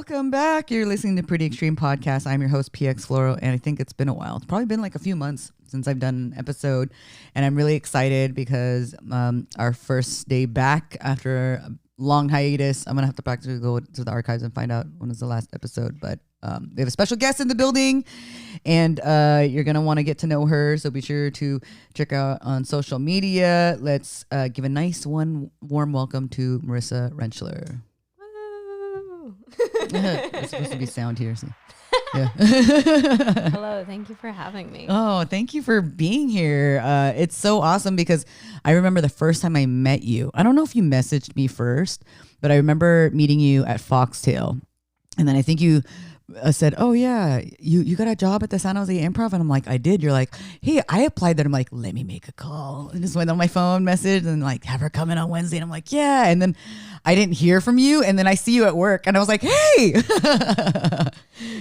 Welcome back. You're listening to Pretty Extreme Podcast. I'm your host, PX Floro, and I think it's been a while. It's probably been like a few months since I've done an episode, and I'm really excited because our first day back after a long hiatus. I'm going to have to practically go to the archives and find out when was the last episode, but we have a special guest in the building, and you're going to want to get to know her, so be sure to check out on social media. Let's give a nice warm welcome to Marissa Rentshcler. It's supposed to be sound here. So. Yeah. Hello, thank you for having me. Oh, thank you for being here. It's so awesome because I remember the first time I met you. I don't know if you messaged me first, but I remember meeting you at Foxtail. And then I think you said, oh yeah, you got a job at the San Jose Improv? And I'm like, I did. You're like, hey, I applied there. I'm like, let me make a call. And just went on my phone message and like, have her come in on Wednesday. And I'm like, yeah. And then I didn't hear from you. And then I see you at work and I was like, hey,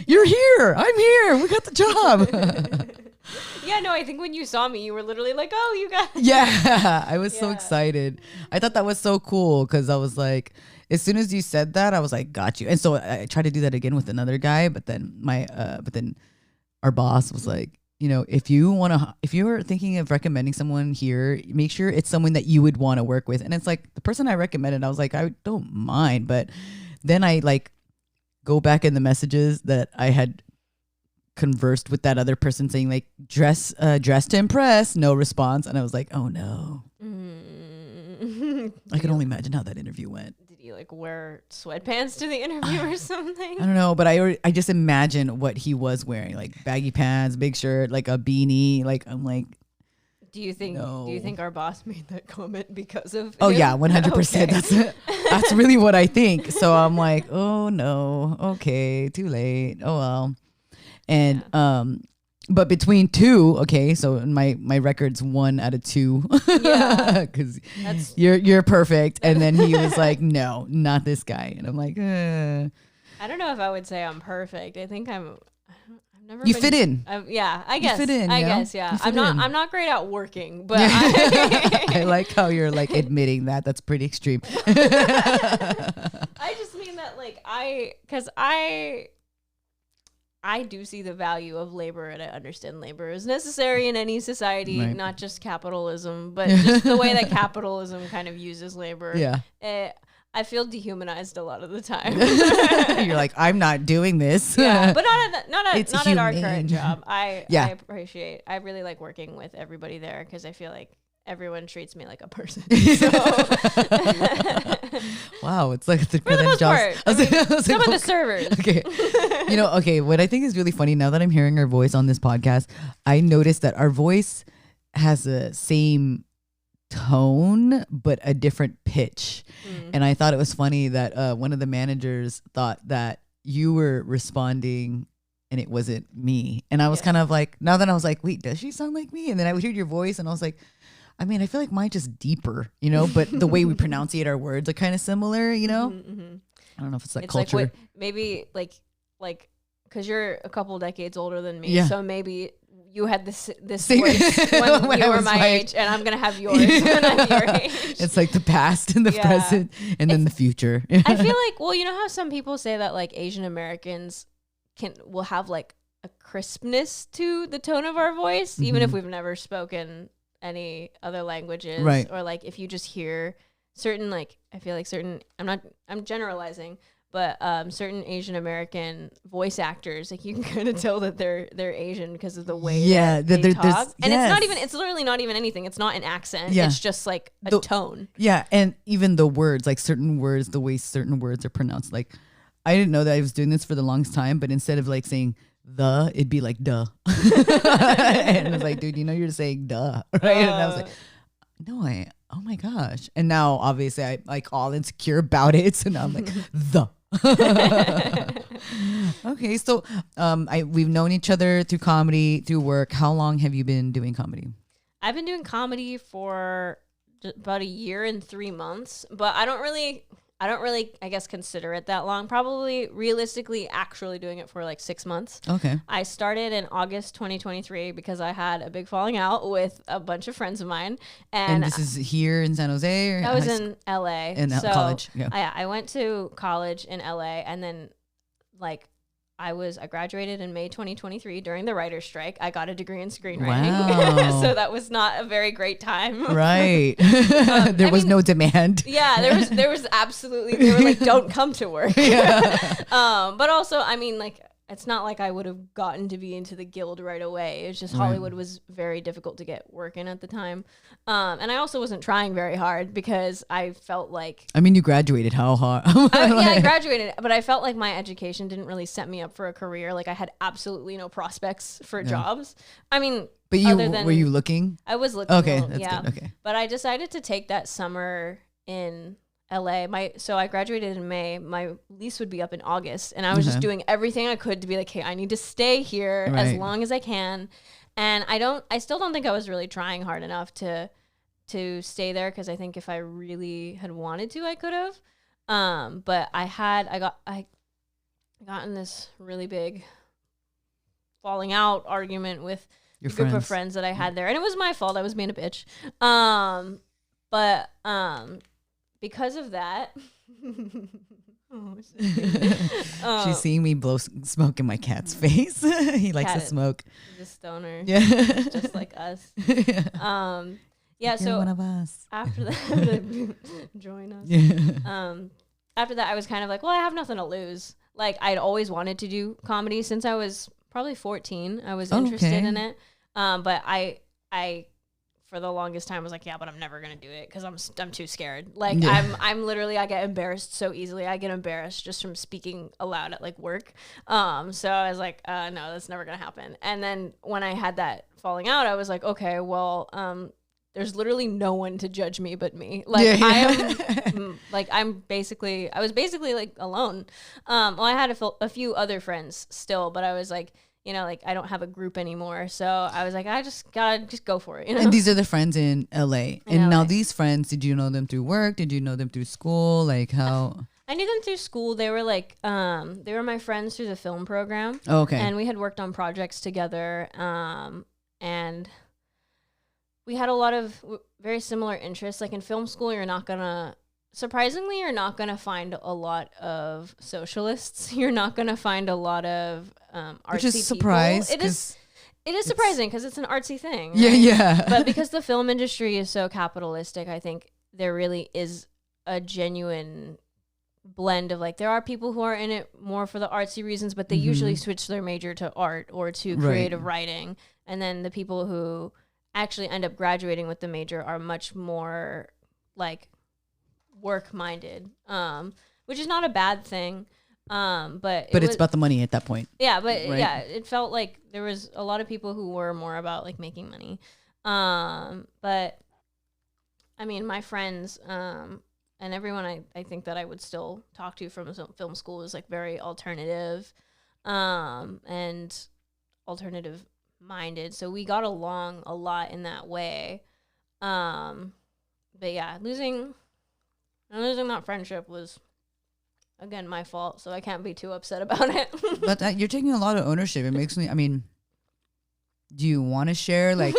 you're here. I'm here. We got the job. Yeah, no, I think when you saw me, you were literally like, oh, you got it. Yeah, I was so excited. I thought that was so cool because I was like, as soon as you said that, I was like, got you. And so I tried to do that again with another guy, but then our boss was like, you know, if you were thinking of recommending someone here, make sure it's someone that you would want to work with. And it's like the person I recommended, I was like, I don't mind. But then I like go back in the messages that I had conversed with that other person saying like dress to impress, no response. And I was like, oh no. I can only imagine how that interview went. Did you like wear sweatpants to the interview or something? I don't know, but I just imagine what he was wearing, like baggy pants, big shirt, like a beanie. Like I'm like, do you think our boss made that comment because of oh him? Yeah, 100%. Okay. That's really what I think. So I'm like, oh no, okay, too late. Oh well. And but between two, okay, so my record's 1 out of 2. Yeah, because you're perfect. And then he was like, no, not this guy. And I'm like, I don't know if I would say I'm perfect. I think I've never. You fit in. Yeah, I guess. You fit in. I guess. Yeah, I'm not great at working, but I like how you're like admitting that. That's pretty extreme. I just mean that like I do see the value of labor, and I understand labor is necessary in any society, right. Not just capitalism, but just the way that capitalism kind of uses labor. Yeah. I feel dehumanized a lot of the time. You're like, I'm not doing this. Yeah, but not at our current job. I really like working with everybody there because I feel like everyone treats me like a person. So. Wow, it's like for the most part. Some of the servers. Okay, what I think is really funny now that I'm hearing our voice on this podcast, I noticed that our voice has the same tone but a different pitch, and I thought it was funny that one of the managers thought that you were responding and it wasn't me, and I was kind of like, now that I was like, wait, does she sound like me? And then I would hear your voice and I was like, I mean, I feel like mine's just deeper, but the way we pronunciate our words are kind of similar, Mm-hmm. I don't know if it's culture. Like maybe like because you're a couple decades older than me, so maybe you had this voice when you were my age, and I'm gonna have yours when I'm your age. It's like the past and the present, and then the future. I feel like, well, you know how some people say that like Asian Americans will have like a crispness to the tone of our voice, even if we've never spoken any other languages, right? Or like if you just hear certain, like I feel like certain, I'm generalizing, but certain Asian American voice actors, like you can kind of tell that they're Asian because of the way they talk. And it's literally not even anything. It's not an accent. Yeah. It's just like a tone. Yeah, and even the words, like certain words, the way certain words are pronounced. Like I didn't know that I was doing this for the longest time, but instead of like saying it'd be like duh. And I was like, dude, you're just saying duh, right? And I was like, no, oh my gosh. And now obviously I like all insecure about it, so now I'm like the. Okay, so we've known each other through comedy, through work. How long have you been doing comedy? I've been doing comedy for about 1 year and 3 months, but I don't really, I guess, consider it that long. Probably realistically actually doing it for like 6 months. Okay. I started in August 2023 because I had a big falling out with a bunch of friends of mine. And this is here in San Jose? Or I was in LA. In college. Yeah. I went to college in LA, and then like I graduated in May 2023 during the writer's strike. I got a degree in screenwriting. Wow. So that was not a very great time. Right. There was no demand. Yeah, there was absolutely, they were like, don't come to work. Yeah. But also, I mean, like, it's not like I would have gotten to be into the guild right away. It was just Hollywood was very difficult to get work in at the time. And I also wasn't trying very hard because I felt like... I mean, you graduated. How hard? I graduated, but I felt like my education didn't really set me up for a career. Like, I had absolutely no prospects for jobs. I mean... But were you looking? I was looking. Okay, that's good. Okay. But I decided to take that summer in... LA. So I graduated in May. My lease would be up in August, and I was just doing everything I could to be like, hey, I need to stay here as long as I can. And I still don't think I was really trying hard enough to stay there, because I think if I really had wanted to, I could have. But I got in this really big falling out argument with a group of friends that I had there, and it was my fault. I was being a bitch. Because of that, she's seeing me blow smoke in my cat's face. He likes to smoke. He's a stoner. Yeah, just like us. Yeah. You're so one of us. After that, join us. Yeah. After that, I was kind of like, well, I have nothing to lose. Like, I'd always wanted to do comedy since I was probably 14. I was interested in it. But I for the longest time was like, yeah, but I'm never gonna do it because I'm too scared. Like, I'm literally, I get embarrassed so easily. I get embarrassed just from speaking aloud at like work. So I was like, no, that's never gonna happen. And then when I had that falling out, I was like, okay, well, there's literally no one to judge me but me. Like, I was basically like alone. Well, I had a few other friends still, but I was like, you know, like, I don't have a group anymore. So I was like, I just gotta go for it. You know? And these are the friends in LA. Now these friends, did you know them through work? Did you know them through school? Like, how? I knew them through school. They were like, they were my friends through the film program. Oh, okay. And we had worked on projects together. And we had a lot of very similar interests. Like, in film school, you're not gonna find a lot of socialists. You're not gonna find a lot of artsy Which is surprised. It is surprising because it's an artsy thing. Right? Yeah. But because the film industry is so capitalistic, I think there really is a genuine blend of, like, there are people who are in it more for the artsy reasons, but they usually switch their major to art or to creative writing. And then the people who actually end up graduating with the major are much more like work-minded, which is not a bad thing. But it's about the money at that point. Yeah, but yeah, it felt like there was a lot of people who were more about like making money. But I mean, my friends, and everyone I think that I would still talk to from film school is like very alternative, and alternative minded. So we got along a lot in that way. But yeah, losing that friendship was, again, my fault, so I can't be too upset about it. But you're taking a lot of ownership. It makes me, I mean, do you want to share, like,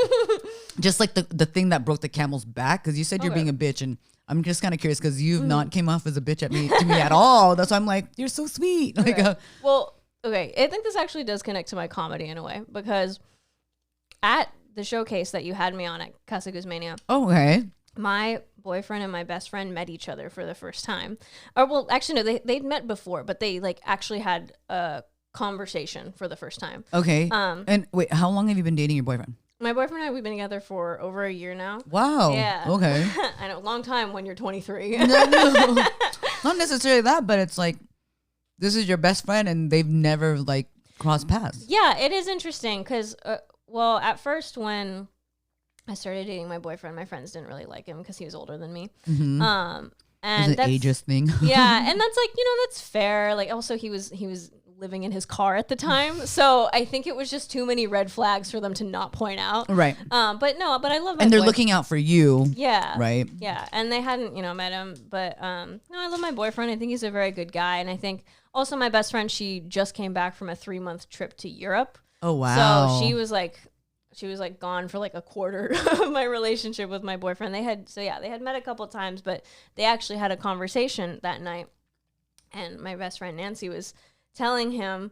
just like the thing that broke the camel's back? Because you said you're being a bitch, and I'm just kind of curious because you've not came off as a bitch to me at all. That's why I'm like, you're so sweet. Like, well, okay, I think this actually does connect to my comedy in a way, because at the showcase that you had me on at Casa Guzmania, my boyfriend and my best friend met each other for the first time. Or, well, actually, no, they'd met before, but they like actually had a conversation for the first time. Okay. And wait, how long have you been dating your boyfriend? My boyfriend and I, we've been together for over a year now. Wow. Yeah. Okay. I know, long time when you're 23. No. Not necessarily that, but it's like, this is your best friend and they've never like crossed paths. Yeah, it is interesting because, well, at first when I started dating my boyfriend, my friends didn't really like him because he was older than me. Mm-hmm. And that's an ageist thing. Yeah, and that's like, that's fair. Like, also he was living in his car at the time, so I think it was just too many red flags for them to not point out. Right. But I love my boyfriend. And they're looking out for you. Yeah. Right. Yeah, and they hadn't met him, but no, I love my boyfriend. I think he's a very good guy, and I think also my best friend, she just came back from a 3-month trip to Europe. Oh wow. So she was like gone for like a quarter of my relationship with my boyfriend. They had met a couple times, but they actually had a conversation that night. And my best friend Nancy was telling him,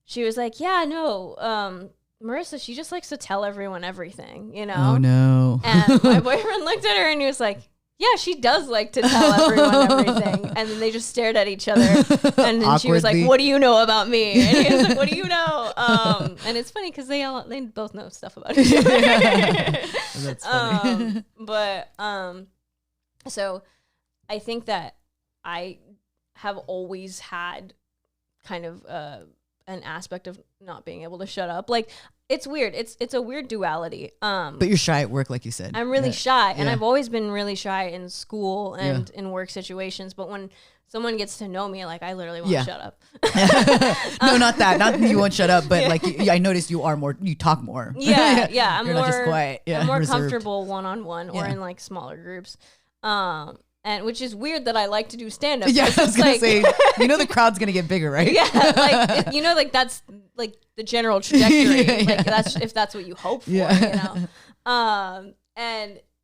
she was like, yeah, no, Marissa, she just likes to tell everyone everything, you know? Oh, no. And my boyfriend looked at her and he was like, yeah, she does like to tell everyone everything. And then they just stared at each other. And then she was like, what do you know about me? And he was like, what do you know? And it's funny because they both know stuff about each other. That's funny. So I think that I have always had kind of an aspect of not being able to shut up. Like, it's weird. It's a weird duality. But you're shy at work, like you said. I'm really shy, and I've always been really shy in school and in work situations. But when someone gets to know me, like, I literally want to shut up. No, not that. Not you won't shut up, but like I noticed you talk more. Yeah. I'm you're more not just quiet. Yeah, I'm more reserved. comfortable one-on-one or in like smaller groups. And which is weird that I like to do stand-up. Yeah, I was gonna say, the crowd's gonna get bigger, right? Yeah, like that's like the general trajectory. Like that's what you hope for, and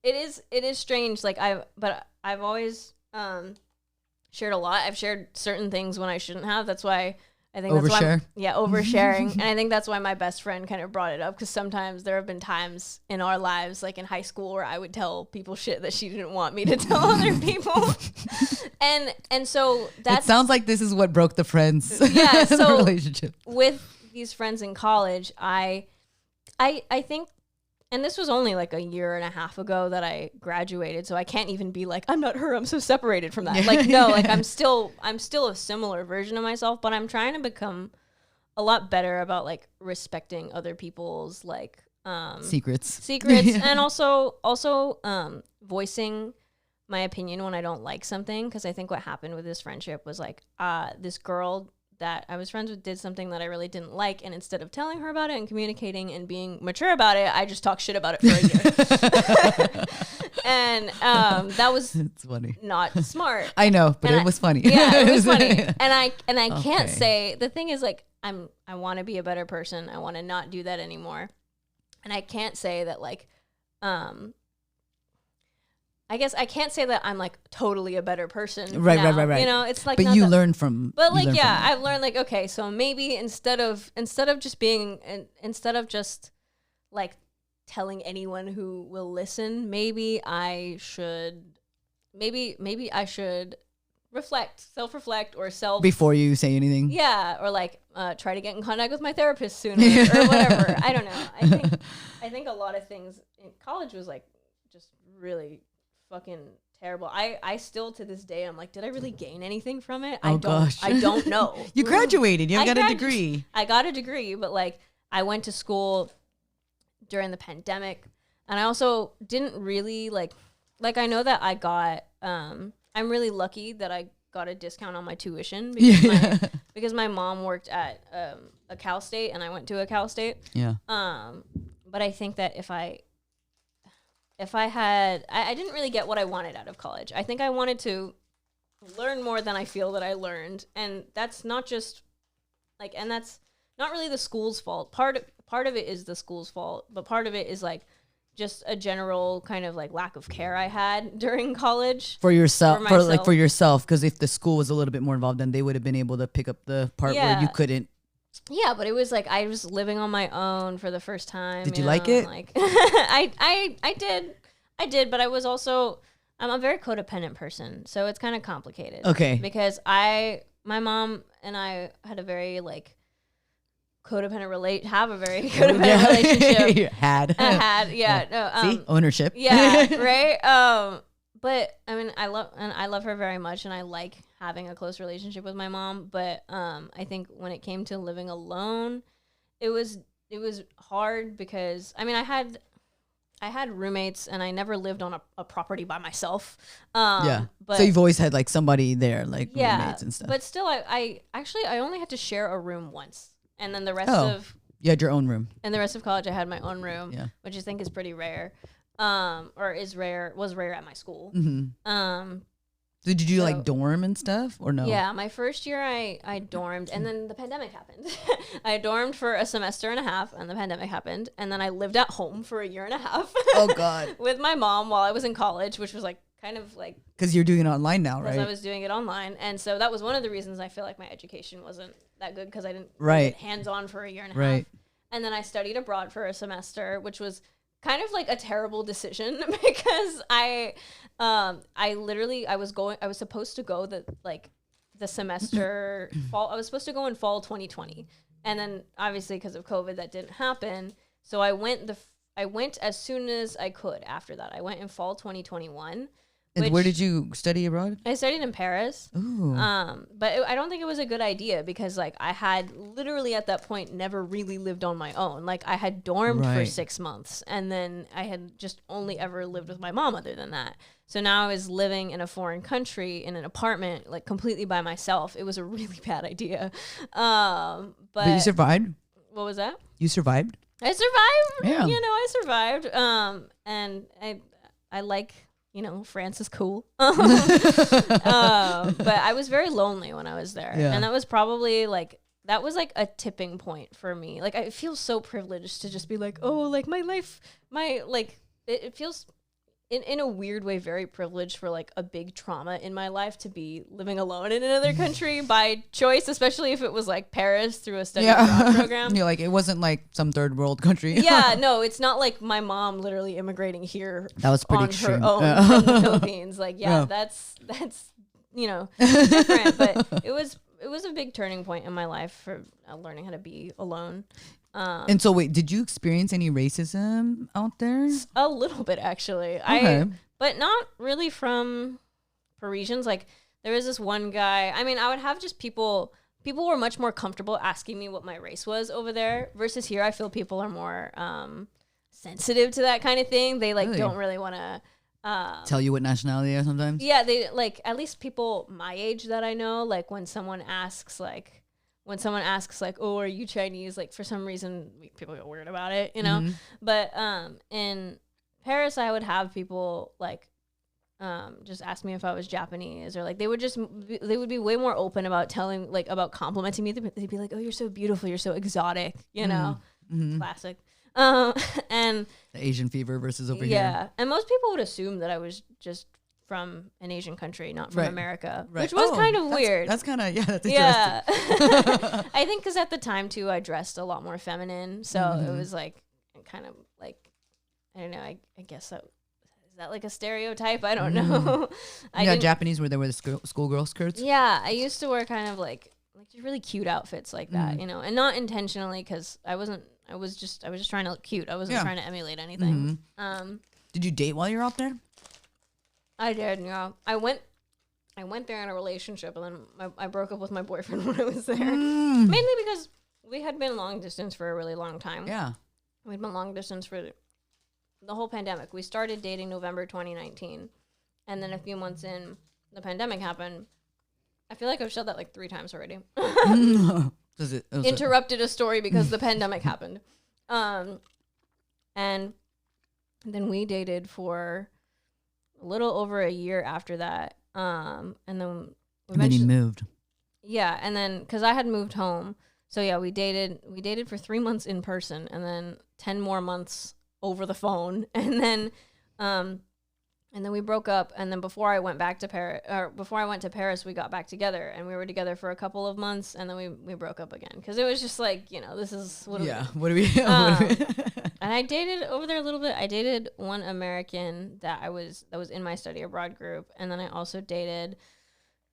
it is strange. Like I've always shared a lot. I've shared certain things when I shouldn't have. That's why I think overshare. Oversharing. And I think that's why my best friend kind of brought it up, because sometimes there have been times in our lives, like in high school, where I would tell people shit that she didn't want me to tell other people. and so that sounds like this is what broke the friends so relationship. With these friends in college, I think, and this was only like a year and a half ago that I graduated, so I can't even be like, I'm not her, I'm so separated from that. Like, no, like I'm still a similar version of myself, but I'm trying to become a lot better about like respecting other people's like secrets and also voicing my opinion when I don't like something, because I think what happened with this friendship was like this girl that I was friends with did something that I really didn't like, and instead of telling her about it and communicating and being mature about it, I just talked shit about it for a year. And that was it's funny. Not smart. I know, but it was funny. Yeah, it was funny. And I can't say, the thing is, like, I want to be a better person. I want to not do that anymore. And I can't say that, like, I guess I can't say that I'm like totally a better person. Right. You know, it's like, but you learn from. But like, I've learned like, okay, so maybe instead of just like telling anyone who will listen, maybe I should self-reflect or before you say anything. Yeah, or like try to get in contact with my therapist sooner or whatever. I don't know. I think a lot of things in college was like just really fucking terrible. I still to this day I'm like, did I really gain anything from it? Gosh. I don't know. You graduated. You got a degree. I got a degree, but like I went to school during the pandemic, and I also didn't really like I know that I got I'm really lucky that I got a discount on my tuition because my mom worked at a Cal State and I went to a Cal State. Yeah. But I think that if I had, I didn't really get what I wanted out of college. I think I wanted to learn more than I feel that I learned. And that's not just like, and that's not really the school's fault. Part of it is the school's fault, but part of it is like just a general kind of like lack of care I had during college. For yourself, for yourself, because if the school was a little bit more involved, then they would have been able to pick up the part where you couldn't. Yeah, but it was like I was living on my own for the first time. Did you like it? Like, I did, but I was also, I'm a very codependent person, so it's kind of complicated. Okay. Because my mom and I had a very like codependent relationship. Had, yeah. No, see, ownership. Yeah, right. But I mean, I love her very much, and I like having a close relationship with my mom. But I think when it came to living alone, it was hard because I mean I had roommates, and I never lived on a property by myself. But so you've always had like somebody there, like roommates and stuff. But still, I only had to share a room once. And then the rest of you had your own room. And the rest of college I had my own room, which I think is pretty rare. Was rare at my school. Mm-hmm. So did you like dorm and stuff or no? Yeah, my first year I dormed, and then the pandemic happened. I dormed for a semester and a half, and the pandemic happened, and then I lived at home for a year and a half. Oh God. With my mom while I was in college, which was like kind of like because you're doing it online now, right? Because I was doing it online, and so that was one of the reasons I feel like my education wasn't that good because I didn't get hands-on for a year and a half. And then I studied abroad for a semester, which was kind of like a terrible decision because I was supposed to go the semester fall. I was supposed to go in fall 2020, and then obviously because of COVID that didn't happen. So I went as soon as I could after that. I went in fall 2021. And where did you study abroad? I studied in Paris. Ooh. But I don't think it was a good idea because like I had literally at that point never really lived on my own. Like I had dormed for 6 months and then I had just only ever lived with my mom other than that. So now I was living in a foreign country in an apartment like completely by myself. It was a really bad idea. But you survived? What was that? You survived? I survived. Yeah. I survived. And I like, France is cool. But I was very lonely when I was there. Yeah. And that was probably like a tipping point for me. Like I feel so privileged to just be like, oh, like my life, it feels in a weird way very privileged for like a big trauma in my life to be living alone in another country by choice, especially if it was like Paris through a study abroad program. You're like, it wasn't like some third world country. Yeah, no, it's not like my mom literally immigrating here that was pretty on extreme. her own from the Philippines. Like, that's different. But it was a big turning point in my life for learning how to be alone. And so wait, did you experience any racism out there? A little bit, actually. Okay. But not really from Parisians. Like there was this one guy. I mean, I would have just people were much more comfortable asking me what my race was over there versus here. I feel people are more sensitive to that kind of thing. They don't really want to tell you what nationality they are sometimes. Yeah, they like at least people my age that I know, like when someone asks like, oh, are you Chinese? Like for some reason people get weird about it, Mm-hmm. But in Paris I would have people like just ask me if I was Japanese or like they would be way more open about about complimenting me. They'd be like, oh, you're so beautiful, you're so exotic, Mm-hmm. Classic. And the Asian fever versus over here. Yeah. And most people would assume that I was just from an Asian country, not from America, which was kind of weird. That's kind of, that's interesting. Yeah. I think because at the time, too, I dressed a lot more feminine. So it was like, kind of like, I don't know, I guess is that like a stereotype? I don't know. Japanese where they wear the schoolgirl skirts. Yeah. I used to wear kind of like really cute outfits like that, and not intentionally because I was just trying to look cute. I wasn't trying to emulate anything. Mm-hmm. Did you date while you were out there? I did, yeah. I went there in a relationship, and then I broke up with my boyfriend when I was there. Mainly because we had been long distance for a really long time. Yeah. We'd been long distance for the whole pandemic. We started dating November 2019, and then a few months in, the pandemic happened. I feel like I've said that like 3 times already. Interrupted a story because the pandemic happened. And then we dated for a little over a year after that. And then he moved. Yeah, and then because I had moved home, so yeah, we dated for 3 months in person, and then 10 more months over the phone, and then we broke up. And then before I went to Paris, we got back together, and we were together for a couple of months, and then we broke up again because it was just like, this is what do we And I dated over there a little bit. I dated one American that was in my study abroad group, and then I also dated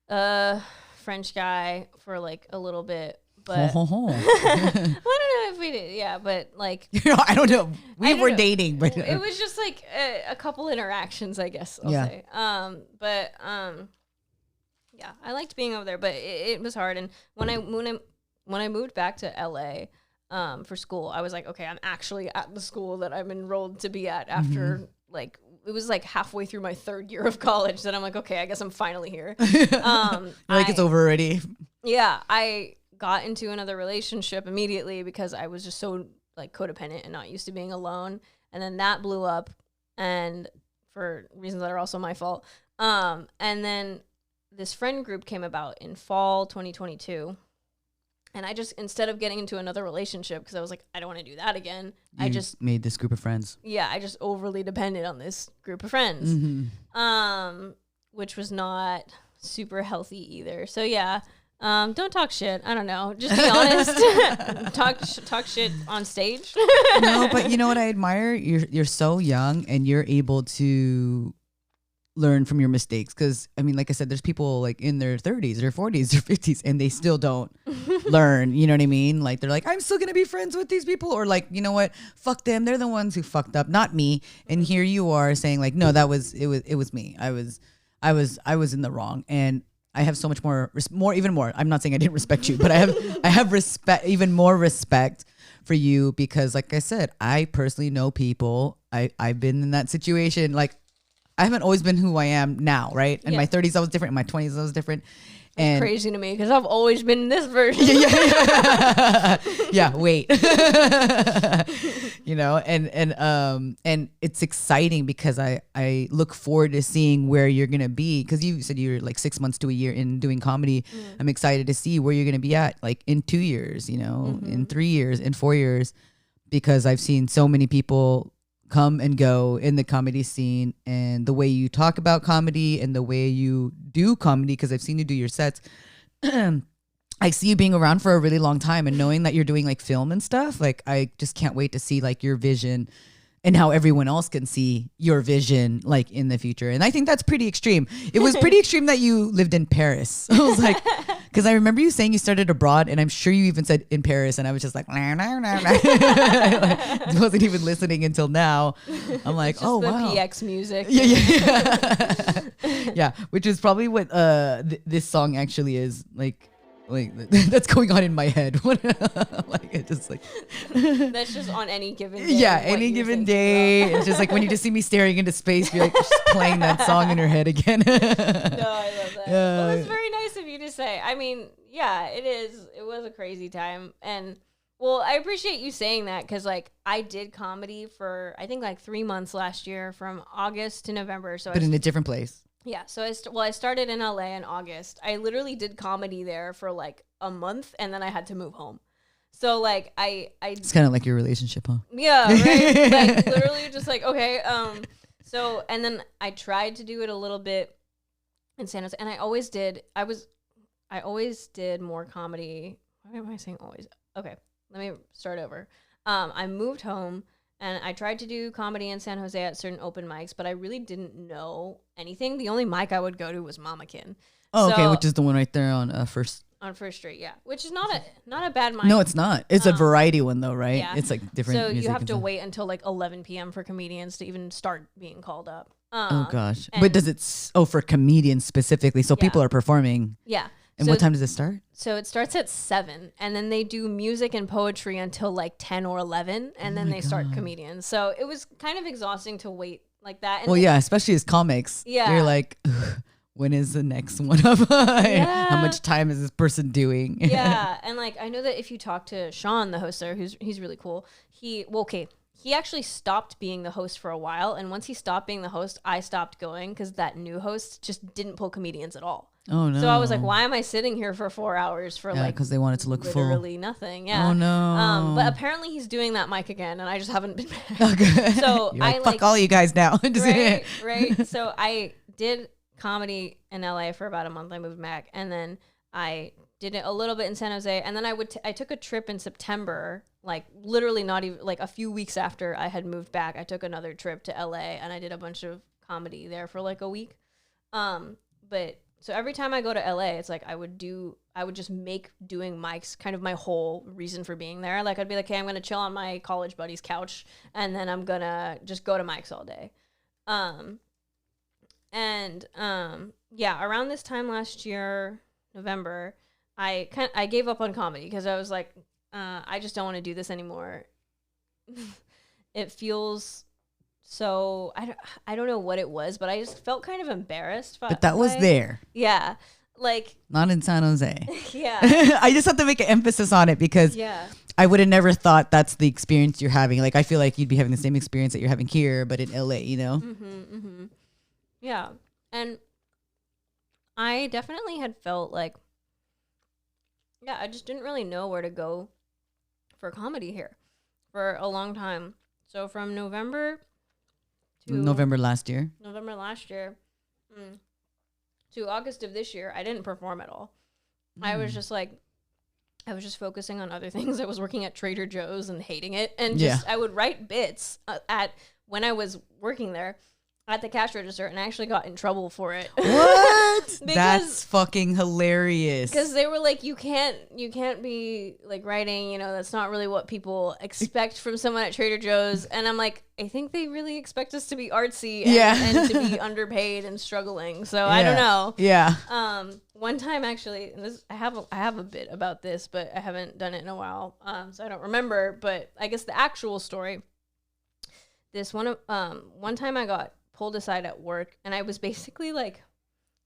a French guy for like a little bit. But I don't know if we did. Yeah, but like I don't know. We were dating, but it was just like a couple interactions, I guess I'll say. Yeah, I liked being over there, but it was hard. And when I moved back to LA for school, I was like, okay, I'm actually at the school that I'm enrolled to be at after like it was like halfway through my 3rd year of college that I'm like, okay, I guess I'm finally here. It's over already. Yeah, I got into another relationship immediately because I was just so like codependent and not used to being alone, and then that blew up, and for reasons that are also my fault. And then this friend group came about in fall 2022, And I just, instead of getting into another relationship, because I was like, I don't want to do that again. I just made this group of friends. Yeah, I just overly depended on this group of friends, which was not super healthy either. So yeah, don't talk shit. I don't know. Just be honest. talk shit on stage. No, but you know what I admire? You're so young and you're able to learn from your mistakes, because I mean, like I said, there's people like in their 30s, their 40s, their 50s, and they still don't learn. You know what I mean? Like they're like, I'm still gonna be friends with these people, or like, you know what, fuck them, they're the ones who fucked up, not me. And here you are saying like, no, it was me. I was in the wrong. And I have so much more. I'm not saying I didn't respect you, but I have respect, even more respect for you, because like I said, I personally know people. I've been in that situation. Like, I haven't always been who I am now, right? In my 30s, I was different. In my 20s, I was different. It's crazy to me because I've always been this version. Yeah, wait. You know, and it's exciting because I look forward to seeing where you're gonna be, because you said you're like 6 months to a year in doing comedy. I'm excited to see where you're gonna be at, like in 2 years, you know, in 3 years, in 4 years, because I've seen so many people come and go in the comedy scene, and the way you talk about comedy and the way you do comedy, because I've seen you do your sets. I see you being around for a really long time, and knowing that you're doing like film and stuff, like I just can't wait to see like your vision and how everyone else can see your vision like in the future. And I think that's pretty extreme. It was pretty extreme that you lived in Paris. I was like, because I remember you saying you started abroad, and I'm sure you even said in Paris, and I was just like, nah, nah, nah, nah. I wasn't even listening until now. I'm like, oh the wow, PX music. Yeah. Yeah, which is probably what this song actually is like that's going on in my head. Like it just like that's just on any given day. Yeah, any given day. It's just like when you just see me staring into space, you're like just playing that song in your head again. No, I love that. Well, that's very nice of you to say. I mean, yeah, it is. It was a crazy time. And well, I appreciate you saying that, because like I did comedy for I think like 3 months last year, from August to November. So but in a different place. Yeah, so I started in LA in August. I literally did comedy there for like a month, and then I had to move home. So like it's kind of like your relationship, huh? Yeah, right. Like literally just like, okay. So and then I tried to do it a little bit in San Jose, and I always did more comedy. Why am I saying always? Okay, let me start over. I moved home. And I tried to do comedy in San Jose at certain open mics, but I really didn't know anything. The only mic I would go to was Mamakin. Oh, okay, which is the one right there on First. On First Street, yeah. Which is not a bad mic. No, it's not. It's a variety one though, right? Yeah. It's like different. So music you have to stuff. wait until like 11 p.m. for comedians to even start being called up. Oh gosh, but does it? For comedians specifically, so people are performing. Yeah. And what time does it start? So it starts at 7, and then they do music and poetry until like 10 or 11, and then they start comedians. So it was kind of exhausting to wait like that. And well, yeah, especially as comics. Yeah. You're like, when is the next one up? How much time is this person doing? Yeah, and like I know that if you talk to Sean, the host there, he's really cool. He actually stopped being the host for a while, and once he stopped being the host, I stopped going, because that new host just didn't pull comedians at all. Oh no! So I was like, why am I sitting here for 4 hours for like? Because they want it to look literally full. nothing. Yeah. Oh no! But apparently he's doing that mic again, and I just haven't been back. Okay. So I fuck all you guys now. right. So I did comedy in LA for about a month. I moved back, and then I did it a little bit in San Jose, and then I took a trip in September. Like literally not even like a few weeks after I had moved back, I took another trip to LA, and I did a bunch of comedy there for like a week. But so every time I go to LA, it's like I would just make doing mics kind of my whole reason for being there. Like I'd be like, hey, I'm going to chill on my college buddy's couch, and then I'm going to just go to mics all day. Yeah, around this time last year, November, I gave up on comedy, because I was like, I just don't want to do this anymore. It feels so, I don't know what it was, but I just felt kind of embarrassed. But that was there. Yeah. Like. Not in San Jose. Yeah. I just have to make an emphasis on it, because I would have never thought that's the experience you're having. Like, I feel like you'd be having the same experience that you're having here, but in LA, you know? Yeah. And I definitely had felt like, yeah, I just didn't really know where to go for comedy here for a long time. So from November last year. November last year to August of this year, I didn't perform at all. I was just focusing on other things. I was working at Trader Joe's and hating it. And I would write bits when I was working there at the cash register, and I actually got in trouble for it. What? That's fucking hilarious. Because they were like, you can't be like writing, that's not really what people expect from someone at Trader Joe's. And I'm like, I think they really expect us to be artsy and to be underpaid and struggling. So I don't know. Yeah. One time actually, and I have a bit about this, but I haven't done it in a while, so I don't remember. But I guess the actual story. One time I got pulled aside at work, and I was basically like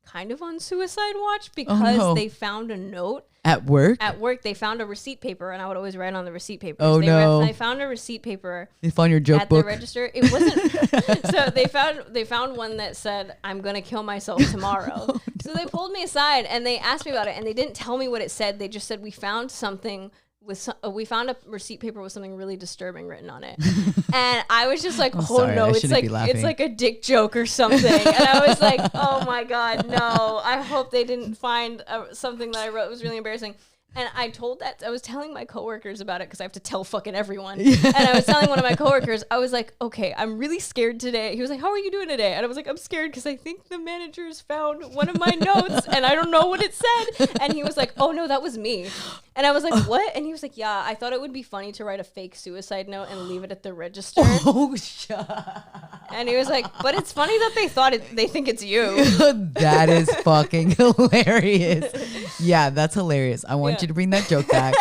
kind of on suicide watch because they found a note at work. They found a receipt paper, and I would always write on the receipt paper. They found a receipt paper. They found your joke at book the register. It wasn't. So they found one that said, "I'm gonna kill myself tomorrow." Oh, no. So they pulled me aside and they asked me about it, and they didn't tell me what it said. They just said, we found something. We found a receipt paper with something really disturbing written on it, and I was just like, no, it's like a dick joke or something, and I was like, oh my god, no! I hope they didn't find something that I wrote. It was really embarrassing. And I was telling my coworkers about it because I have to tell fucking everyone. Yeah. And I was telling one of my coworkers, I was like, okay, I'm really scared today. He was like, how are you doing today? And I was like, I'm scared because I think the managers found one of my notes and I don't know what it said. And he was like, oh no, that was me. And I was like, what? And he was like, yeah, I thought it would be funny to write a fake suicide note and leave it at the register. Oh, shut. And he was like, but it's funny that they think it's you. That is fucking hilarious. Yeah, that's hilarious. I want you to bring that joke back.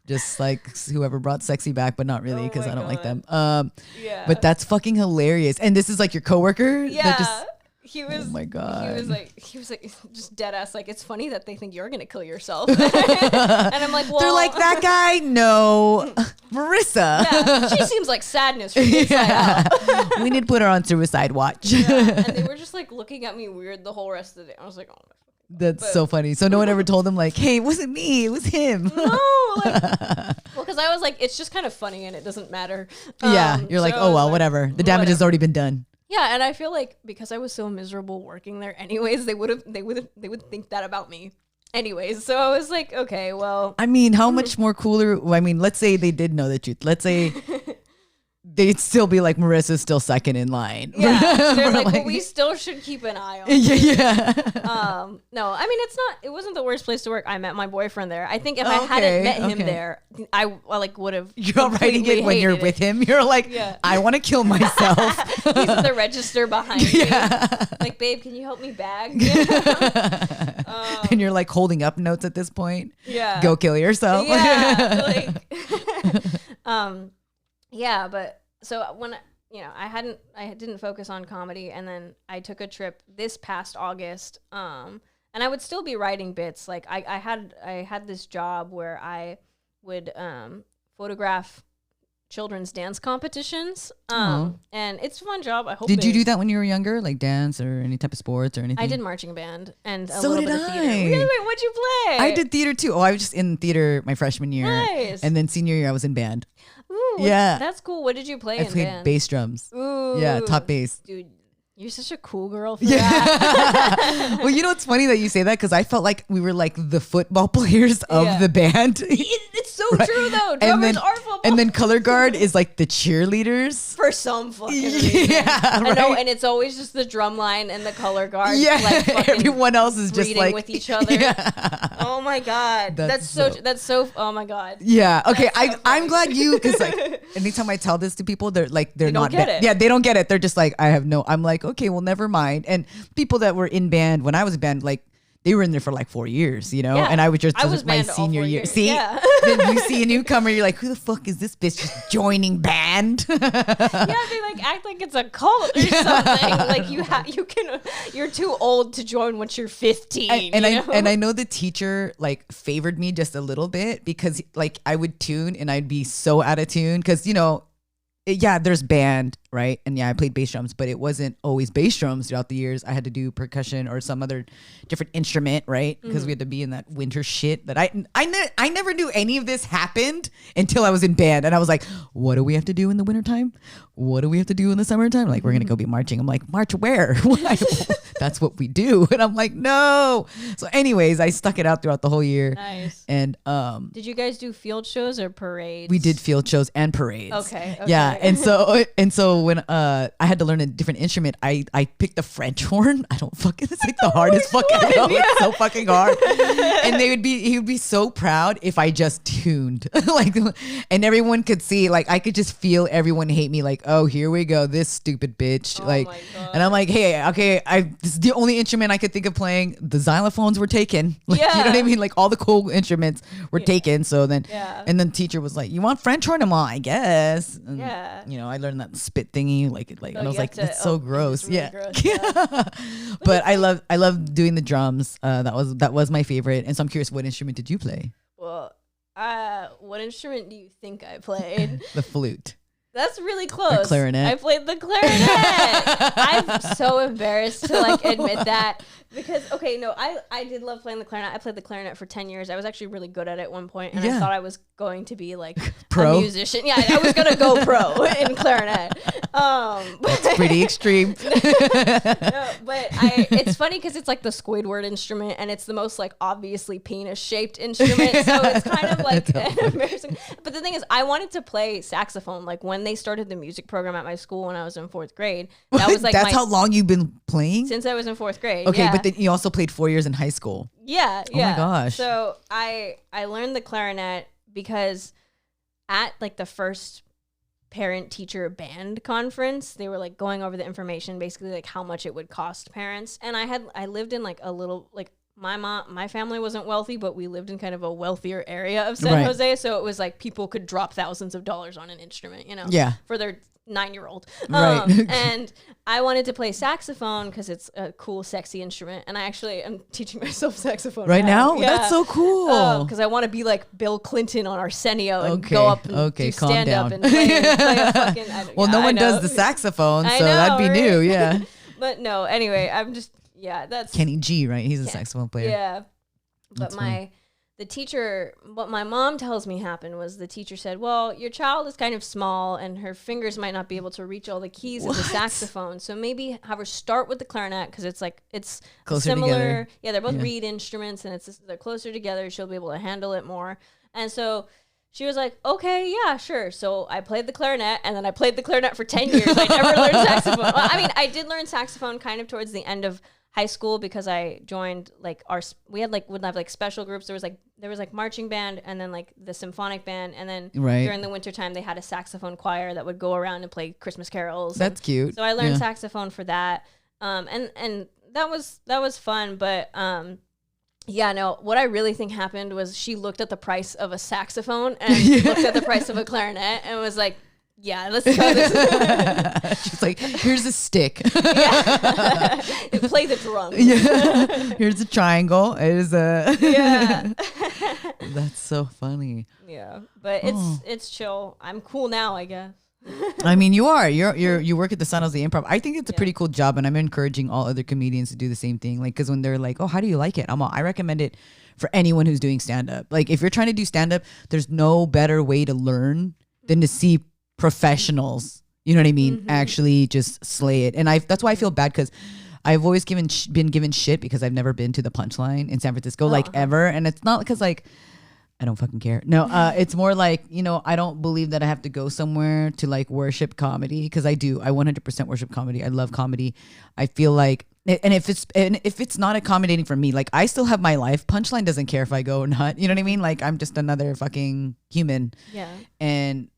Just like whoever brought sexy back, but not really because I don't like them. But that's fucking hilarious. And this is like your coworker? Yeah. He was, oh my god! He was like just dead ass. Like, it's funny that they think you're gonna kill yourself. And I'm like, well, they're like, that guy. No, Marissa. Yeah, she seems like sadness from the inside out. We need to put her on suicide watch. Yeah, and they were just like looking at me weird the whole rest of the day. I was like, oh my. That's so funny. So no one ever told him like, hey, it wasn't me, it was him. No, well, because I was like, it's just kind of funny and it doesn't matter. You're like, oh well, whatever. The damage has already been done. Yeah, and I feel like because I was so miserable working there anyways, they would think that about me anyways. So I was like, okay, well. I mean, how much more cooler? I mean, let's say they did know the truth. Let's say they'd still be like, Marissa's still second in line. Yeah, they're like, well, we still should keep an eye on you. Yeah. No, I mean, it wasn't the worst place to work. I met my boyfriend there. I think if I hadn't met him there, I like would have. You're writing it when you're with him. You're like, I want to kill myself. He's at the register behind me. Like, babe, can you help me bag? And you're like holding up notes at this point. Yeah. Go kill yourself. Yeah. Yeah, but so when I didn't focus on comedy, and then I took a trip this past August, and I would still be writing bits. Like I had this job where I would photograph children's dance competitions, and it's a fun job. I hope. Did you do that when you were younger, like dance or any type of sports or anything? I did marching band and a so little did bit of theater. I. Really? Wait, what'd you play? I did theater too. Oh, I was just in theater my freshman year. Nice. And then senior year I was in band. Ooh, yeah, that's cool. What did you play? I played bass drums. Ooh, yeah, top bass. Dude, you're such a cool girl for that. Well, you know what's funny that you say that, because I felt like we were like the football players of the band. It's so true though. Drummers are football. And then color guard is like the cheerleaders for some fucking reason. Yeah, right? I know, and it's always just the drum line and the color guard. Yeah, like everyone else is just like with each other. Yeah. Oh my god, that's so. Oh my god. Yeah. Okay. I'm glad you, because like anytime I tell this to people, they're like they not get it. Yeah, they don't get it. They're just like, I'm like, okay, well, never mind. And people that were in band when I was in band, like they were in there for like 4 years, you know, and I was my senior year. See, then you see a newcomer, you're like, who the fuck is this bitch just joining band? Yeah, they like act like it's a cult or something. Like you're too old to join once you're 15. And I know the teacher like favored me just a little bit because like I would tune and I'd be so out of tune because there's band, right? And yeah, I played bass drums, but it wasn't always bass drums throughout the years. I had to do percussion or some other different instrument, right? Because we had to be in that winter shit that I never knew any of this happened until I was in band. And I was like, what do we have to do in the wintertime? What do we have to do in the summertime? Like, we're going to go be marching. I'm like, march where? Why? That's what we do. And I'm like, no. So anyways, I stuck it out throughout the whole year. Nice. And did you guys do field shows or parades? we did field shows and parades. Okay. Yeah. And so when I had to learn a different instrument, I picked the French horn. I don't fucking, it's like the hardest fucking, I know, it's so fucking hard. And he would be so proud if I just tuned. Like, and everyone could see, like, I could just feel everyone hate me, like, oh, here we go, this stupid bitch. Oh like, my God. and I'm like, hey, okay, this is the only instrument I could think of playing. The xylophones were taken. Like, you know what I mean? Like, all the cool instruments were taken. So then, and then teacher was like, you want French horn? I'm all, I guess. And, you know, I learned that spit thingy, and I was like, that's so gross. Really Yeah. gross, But I love doing the drums. That was my favorite. And so I'm curious, what instrument did you play? Well, what instrument do you think I played? The flute. That's really close. The clarinet. I played the clarinet. I'm so embarrassed to like admit that because I did love playing the clarinet. I played the clarinet for 10 years. I was actually really good at it at one point, and I thought I was going to be like pro a musician. Yeah, I was gonna go pro in clarinet. That's pretty extreme. No, but it's funny because it's like the Squidward instrument, and it's the most like obviously penis shaped instrument, so it's kind of like embarrassing. But the thing is, I wanted to play saxophone. Like when they started the music program at my school when I was in 4th grade, that was like that's how long you've been playing? Since I was in 4th grade. Okay, yeah. but then you also played 4 years in high school. Yeah, Oh my gosh. So I learned the clarinet because at like the first parent teacher band conference, they were like going over the information, basically like how much it would cost parents. And I lived in like a little, like my family wasn't wealthy, but we lived in kind of a wealthier area of San Jose. So it was like people could drop thousands of dollars on an instrument, you know, for their 9-year-old. Right. And I wanted to play saxophone because it's a cool, sexy instrument. And I actually am teaching myself saxophone right now. Yeah. That's so cool. Because I want to be like Bill Clinton on Arsenio and go up and do calm stand down. up and play a fucking. Well, no one does the saxophone, so that'd be new. Yeah. But no, anyway, I'm just that's Kenny G, right? He's a saxophone player. Yeah. That's But the teacher, what my mom tells me happened was the teacher said, well, your child is kind of small and her fingers might not be able to reach all the keys of the saxophone. So maybe have her start with the clarinet because it's closer similar. together. Yeah, they're both reed instruments and they're closer together. She'll be able to handle it more. And so she was like, okay, yeah, sure. So I played the clarinet and then I played the clarinet for 10 years. I never learned saxophone. Well, I mean, I did learn saxophone kind of towards the end of high school because I joined would have like special groups. There was like marching band and then like the symphonic band, and then during the wintertime they had a saxophone choir that would go around and play Christmas carols. That's cute. So I learned saxophone for that. And that was fun, but what I really think happened was she looked at the price of a saxophone and looked at the price of a clarinet and was like, yeah, let's go. She's like, here's a stick. Play the drums. Here's a triangle. Here's a. That's so funny. Yeah, but it's chill. I'm cool now, I guess. I mean, you are. You work at the San Jose Improv. I think it's a pretty cool job, and I'm encouraging all other comedians to do the same thing. Like, because when they're like, "Oh, how do you like it?" I recommend it for anyone who's doing stand up. Like, if you're trying to do stand up, there's no better way to learn than to see professionals, you know what I mean, actually just slay it. And that's why I feel bad, because I've always been given shit because I've never been to the Punchline in San Francisco, ever. And it's not because like I don't fucking care. No, it's more like, you know, I don't believe that I have to go somewhere to like worship comedy, because I do. I 100% worship comedy. I love comedy. I feel like, and if it's not accommodating for me, like I still have my life. Punchline doesn't care if I go or not. You know what I mean? Like I'm just another fucking human. Yeah. And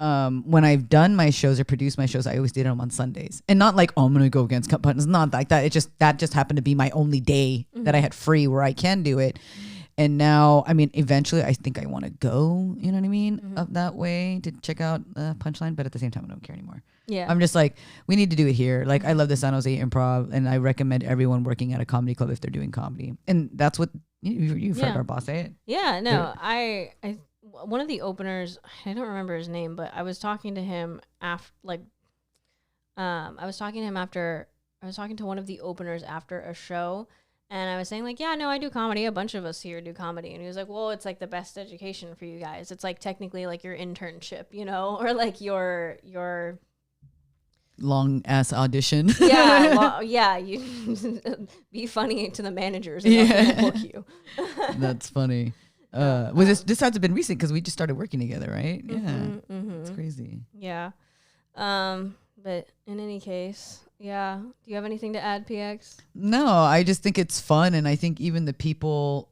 when I've done my shows or produced my shows, I always did them on Sundays, and not like, oh, I'm gonna go against Punchline. Not like that. That just happened to be my only day that I had free where I can do it. And now, I mean, eventually I think I want to go, you know what I mean, up that way to check out Punchline. But at the same time, I don't care anymore. Yeah. I'm just like, we need to do it here. Like, I love the San Jose Improv, and I recommend everyone working at a comedy club if they're doing comedy. And that's what you've heard our boss say it. Yeah, no, I one of the openers, I don't remember his name, but I was talking to him after, like, I was talking to him after, I was talking to one of the openers after a show, and I was saying like, yeah, no, I do comedy. A bunch of us here do comedy. And he was like, well, it's like the best education for you guys. It's like technically like your internship, you know, or like your long ass audition. Yeah, you be funny to the managers and they'll book you. That's funny. This has been recent because we just started working together, right? It's crazy. Yeah. But in any case, yeah. Do you have anything to add, PX? No, I just think it's fun, and I think even the people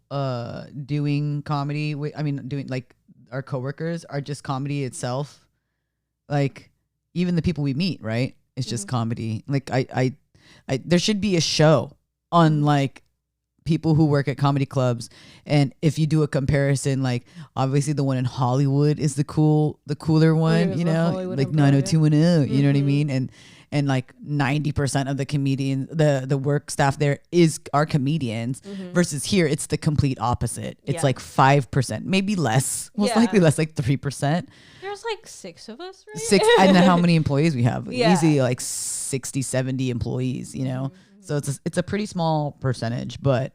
doing comedy, doing like our coworkers are just comedy itself. Like even the people we meet, right? It's just comedy. Like I there should be a show on like people who work at comedy clubs, and if you do a comparison, like obviously the one in Hollywood is the cooler one, you know, like 90210, you know what I mean? And like 90% of the comedians, the work staff there are comedians, versus here it's the complete opposite. It's like 5%, maybe less, most likely less, like 3%. There's like 6 of us, right? 6, and then how many employees we have? Easily like 60, 70 employees, you know? So it's a pretty small percentage, but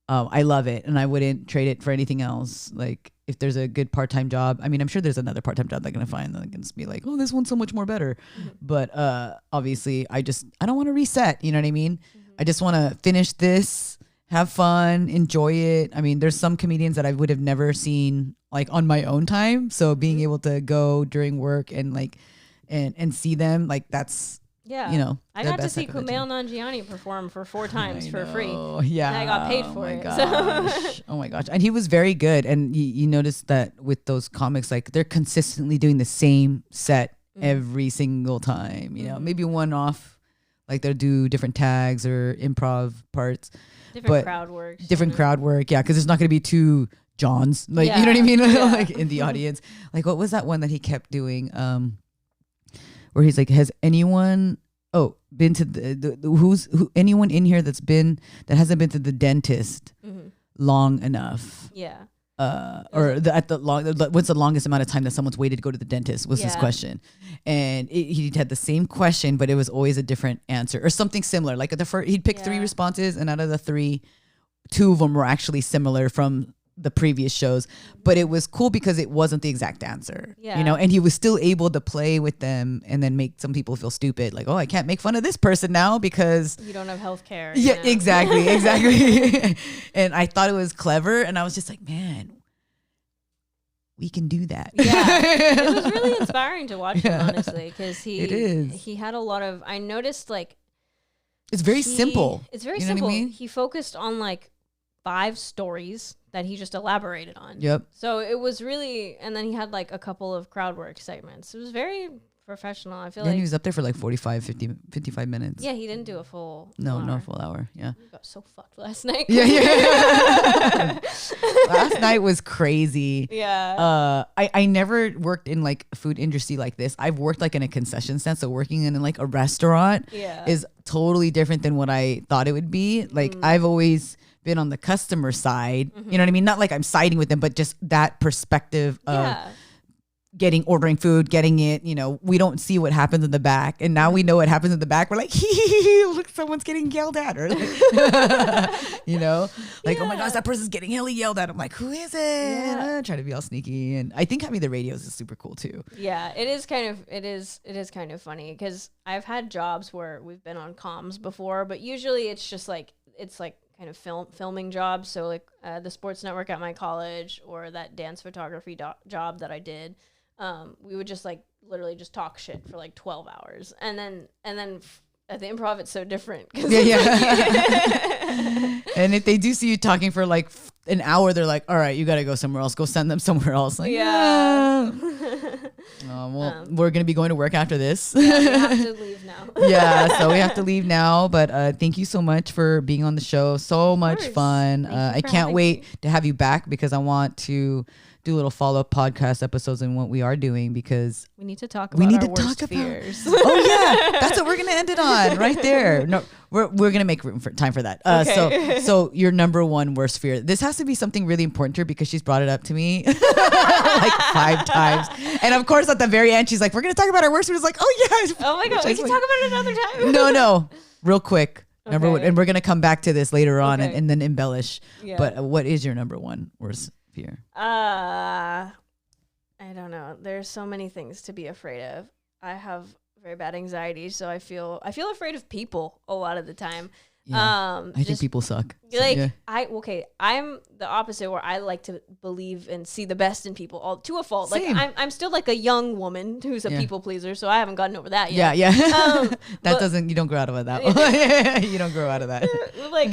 I love it, and I wouldn't trade it for anything else. Like if there's a good part-time job, I mean, I'm sure there's another part-time job they're gonna find that can just be like, oh, this one's so much more better. But obviously, I don't want to reset. You know what I mean? I just want to finish this, have fun, enjoy it. I mean, there's some comedians that I would have never seen like on my own time. So being able to go during work and like and see them, like that's. Yeah, you know, I got to see Kumail Nanjiani perform for 4 times for free. Yeah, and I got paid for it. So. Oh my gosh, and he was very good. And you notice that with those comics, like they're consistently doing the same set every single time. You know, maybe one off, like they'll do different tags or improv parts, different crowd work. Yeah, because there's not going to be 2 Johns, like you know what I mean, like in the audience. Like what was that one that he kept doing? Where he's like, has anyone been to anyone in here that hasn't been to the dentist long enough? Yeah. What's the longest amount of time that someone's waited to go to the dentist was his question. And he had the same question, but it was always a different answer or something similar. Like he'd pick 3 responses, and out of the 3, 2 of them were actually similar from the previous shows, but it was cool because it wasn't the exact answer, you know, and he was still able to play with them and then make some people feel stupid, like, oh, I can't make fun of this person now because you don't have health care. Yeah, you know? exactly. And I thought it was clever, and I was just like, man, we can do that. Yeah, it was really inspiring to watch him, honestly, because he had a lot of, I noticed, like, it's very simple. It's very simple. I mean? He focused on like 5 stories that he just elaborated on. Yep. So it was really, and then he had like a couple of crowd work segments. It was very professional. I feel like he was up there for like 55 minutes. Yeah, he didn't do a full no full hour. Yeah. We got so fucked last night. Yeah. Last night was crazy. Yeah. I never worked in like food industry like this. I've worked like in a concession stand, so working in like a restaurant is totally different than what I thought it would be. Like I've always been on the customer side, you know what I mean? Not like I'm siding with them, but just that perspective of ordering food, getting it, you know, we don't see what happens in the back. And now we know what happens in the back. We're like, look, someone's getting yelled at. Or like, you know, like, oh my gosh, that person's getting hella yelled at. I'm like, who is it? Yeah. Try to be all sneaky. And I think having the radios is super cool too. Yeah, it is kind of funny because I've had jobs where we've been on comms before, but usually it's like kind of filming jobs. So like the sports network at my college or that dance photography job that I did, we would just like literally just talk shit for like 12 hours. And then at the improv, it's so different. And if they do see you talking for like an hour, they're like, all right, you got to go somewhere else. Go send them somewhere else. Like, well, we're going to be going to work after this. Yeah, we have to leave now. So we have to leave now. But thank you so much for being on the show. So much fun. I can't wait to have you back because I want to do little follow-up podcast episodes and what we are doing, because we need to talk about our worst fears. Oh yeah, that's what we're gonna end it on right there. No, we're gonna make room for time for that. So your number one worst fear. This has to be something really important to her, because she's brought it up to me like 5 times, and of course at the very end she's like, "We're gonna talk about our worst fear." It's like, "Oh yeah." Oh my god, we can talk about it another time. No, real quick. Number one, and we're gonna come back to this later on and then embellish. Yeah. But what is your number one worst fear? I don't know. There's so many things to be afraid of. I have very bad anxiety, so I feel afraid of people a lot of the time. Yeah. I think people suck. Like I'm the opposite, where I like to believe and see the best in people, all to a fault. Same. Like I'm still like a young woman who's a people pleaser, so I haven't gotten over that yet. Yeah. You don't grow out of that. You don't grow out of that. Like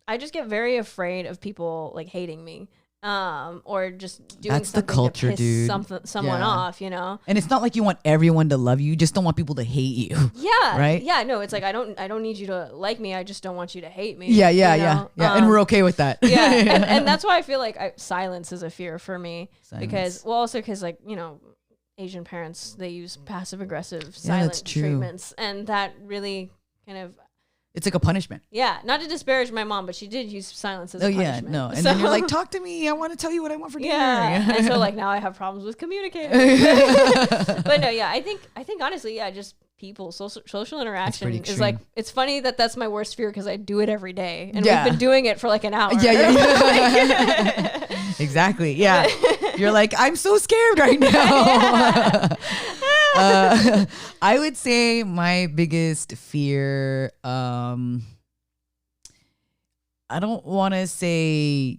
I just get very afraid of people like hating me. Or just doing That's something the culture, to piss someone off, you know. And it's not like you want everyone to love you; you just don't want people to hate you. Yeah, right. Yeah, no, it's like I don't need you to like me. I just don't want you to hate me. Yeah. And we're okay with that. Yeah, and that's why I feel like silence is a fear for me. Silence. Because like, you know, Asian parents, they use passive aggressive silent treatments, and that really kind of. It's like a punishment. Yeah, not to disparage my mom, but she did use silence as a punishment. Yeah, no. And then you're like, talk to me. I want to tell you what I want for dinner. Yeah. And so like now I have problems with communicating. But no, yeah, I think honestly, yeah, just people, social interaction is like, it's funny that that's my worst fear, because I do it every day, and we've been doing it for like an hour. Yeah. Exactly. Yeah. You're like, I'm so scared right now. I would say my biggest fear, I don't want to say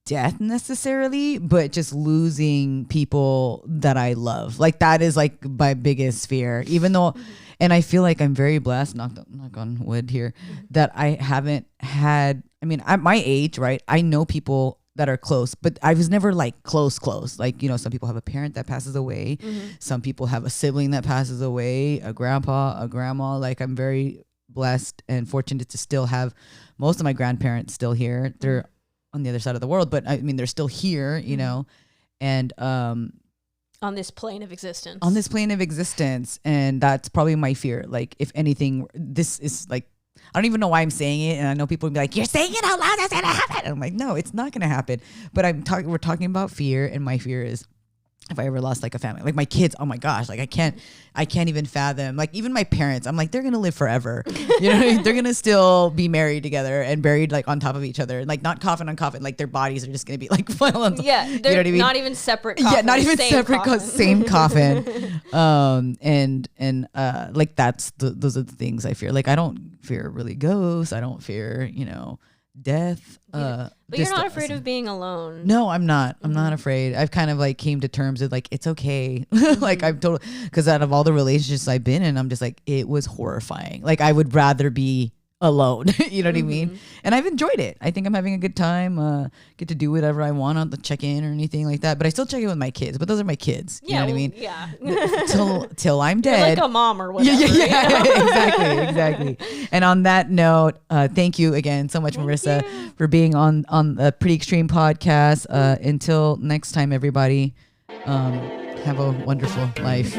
death necessarily, but just losing people that I love. Like that is like my biggest fear, even though, and I feel like I'm very blessed, knock on wood here, that I haven't had, I mean, at my age, right, I know people that are close, but I was never like close. Like, you know, some people have a parent that passes away. Some people have a sibling that passes away, a grandpa, a grandma. Like I'm very blessed and fortunate to still have most of my grandparents still here. They're on the other side of the world, but I mean, they're still here, you know, and, on this plane of existence. And that's probably my fear. Like if anything, this is like, I don't even know why I'm saying it, and I know people will be like, "You're saying it out loud. That's gonna happen." And I'm like, "No, it's not gonna happen." But we're talking about fear, and my fear is if I ever lost like a family, like my kids. Oh my gosh, like I can't even fathom. Like even my parents, I'm like, they're gonna live forever. You know, they're gonna still be married together and buried like on top of each other, and like not coffin on coffin. Like their bodies are just gonna be like yeah, they're, you know what I mean? Not even separate. Coffins, yeah, not even separate. Same coffin. And like those are the things I fear. Like I don't fear really ghosts. I don't fear, you know, death. But you're not afraid of being alone. No, I'm not. I'm not afraid. I've kind of like came to terms with like, it's okay. Like I'm totally, because out of all the relationships I've been in, I'm just like, it was horrifying. Like I would rather be alone. You know what I mean? And I've enjoyed it. I think I'm having a good time. Get to do whatever I want, not to check in or anything like that. But I still check in with my kids. But those are my kids. You know what I mean? Yeah. till I'm dead. You're like a mom or whatever. Yeah. Exactly. And on that note, thank you again so much, Marissa, for being on the Pretty Extreme podcast. Until next time, everybody, have a wonderful life.